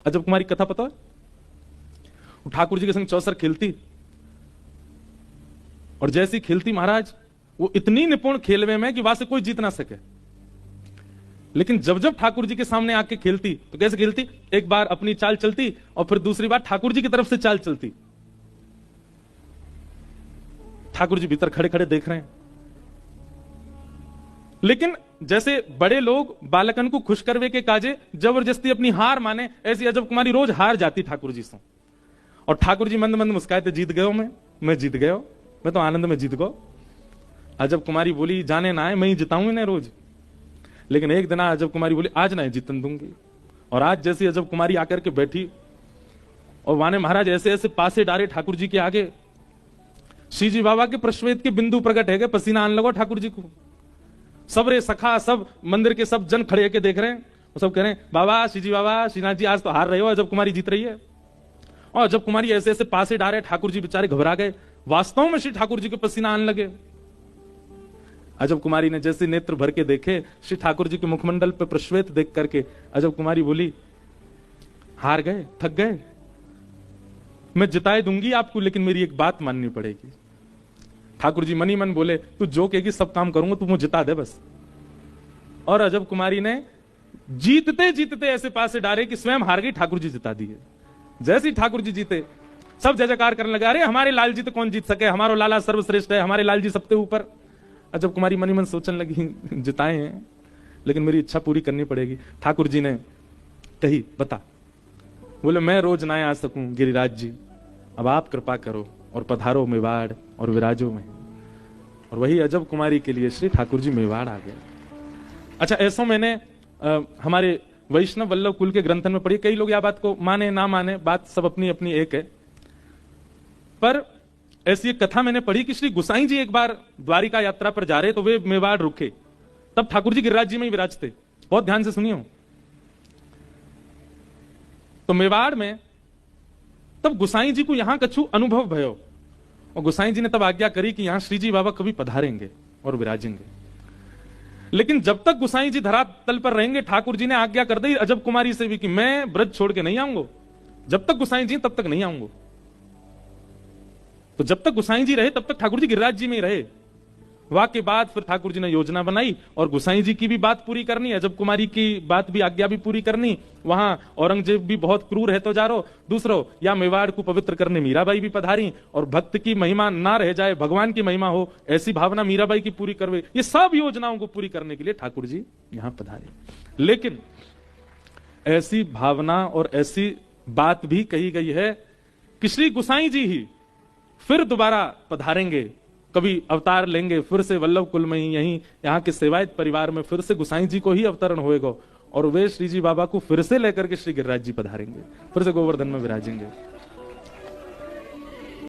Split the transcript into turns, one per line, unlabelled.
अजब कुमारी कथा पता है? ठाकुर जी के संग चौसर खेलती और जैसी खेलती महाराज वो इतनी निपुण खेलवे में कि वहां से कोई जीत ना सके। लेकिन जब जब ठाकुर जी के सामने आके खेलती तो कैसे खेलती, एक बार अपनी चाल चलती और फिर दूसरी बार ठाकुर जी की तरफ से चाल चलती। ठाकुर जी भीतर खड़े खड़े देख रहे हैं। लेकिन जैसे बड़े लोग बालकन को खुश करवे के काजे जबरदस्ती अपनी हार माने, ऐसी अजब कुमारी रोज हार जाती ठाकुर जी से। और ठाकुर जी मंद मंद मुस्काए थे, जीत गयो मैं जीत गयो, मैं तो आनंद में जीत गयो। अजब कुमारी बोली जाने ना है, मैं ही जिताऊं इन्हें रोज। लेकिन एक दिन अजब कुमारी बोली आज ना जीतन दूंगी। और आज जैसी अजब कुमारी आकर के बैठी और वाने महाराज ऐसे ऐसे पासे डारे ठाकुर जी के आगे, श्री जी बाबा के प्रश्वेत के बिंदु प्रकट है गए, पसीना आने लगा ठाकुर जी को। सब रे सखा सब मंदिर के सब जन खड़े के देख रहे हैं। वो सब कह रहे हैं बाबा श्री जी बाबा श्रीनाथ जी आज तो हार रहे हो, अजब कुमारी जीत रही है। और अजब कुमारी ऐसे ऐसे पासे डारे, ठाकुर जी बेचारे घबरा गए। वास्तव में श्री ठाकुर जी के पसीना आने लगे। अजब कुमारी ने जैसे नेत्र भर के देखे श्री ठाकुर जी के मुखमंडल पर प्रश्वेत देख करके अजब कुमारी बोली हार गए, थक गए, मैं जिताए दूंगी आपको, लेकिन मेरी एक बात माननी पड़ेगी। ठाकुर जी मनी मन बोले तू जो कहेगी सब काम करूंगा, तू मुझे जिता दे बस। और अजब कुमारी ने जीतते जीतते ऐसे पासे डारे कि स्वयं हार गई, ठाकुर जी जिता दिए। जैसे ही ठाकुर जी जीते सब जय जयकार करने लगा, अरे हमारे लाल जी तो कौन जीत सके, हमारो लाला सर्वश्रेष्ठ है, हमारे लाल जी सबसे ऊपर। अजब कुमारी मनी मन सोचने लगी जिताए हैं लेकिन मेरी इच्छा पूरी करनी पड़ेगी। ठाकुर जी ने कही बता। बोले मैं रोज ना आ सकूं गिरिराज जी, अब आप कृपा करो और पधारो मेवाड़ और विराजो में। और वही अजब कुमारी के लिए श्री ठाकुर जी मेवाड़ आ गए। अच्छा ऐसा मैंने हमारे वैष्णव वल्लभ कुल के ग्रंथन में पढ़ी। कई लोग यह बात को माने ना माने, बात सब अपनी अपनी एक है। पर ऐसी एक कथा मैंने पढ़ी कि श्री गुसाई जी एक बार द्वारिका यात्रा पर जा रहे तो वे मेवाड़ रुके, तब ठाकुर जी गिरिराज जी में ही विराजते। बहुत ध्यान से सुनियो। तो मेवाड़ में तब गुसाई जी को यहां कछु अनुभव भयो और गुसाई जी ने तब आज्ञा करी कि यहां श्री जी बाबा कभी पधारेंगे और विराजेंगे। लेकिन जब तक गुसाई जी धरातल पर रहेंगे ठाकुर जी ने आज्ञा कर दी अजब कुमारी से भी कि मैं ब्रज छोड़ के नहीं आऊंगा। जब तक गुसाई जी तब तक नहीं आऊंगा। तो जब तक गुसाई जी रहे तब तक ठाकुर जी गिरिराज जी में ही रहे। वहां के बाद फिर ठाकुर जी ने योजना बनाई और गुसाई जी की भी बात पूरी करनी, अजब कुमारी की बात भी आज्ञा भी पूरी करनी। वहां औरंगजेब भी बहुत क्रूर है तो जा रो, दूसरो या मेवाड़ को पवित्र करने मीराबाई भी पधारी और भक्त की महिमा ना रह जाए, भगवान की महिमा हो, ऐसी भावना मीराबाई की पूरी करवे। ये सब योजनाओं को पूरी करने के लिए ठाकुर जी यहां पधारे। लेकिन ऐसी भावना और ऐसी बात भी कही गई है कि श्री गुसाई जी ही फिर दोबारा पधारेंगे, कभी अवतार लेंगे फिर से वल्लभ कुल में ही, यहीं यहाँ के सेवायत परिवार में फिर से गुसाई जी को ही अवतरण होएगा और वे श्री जी बाबा को फिर से लेकर के श्री गिरिराज जी पधारेंगे, फिर से गोवर्धन में विराजेंगे।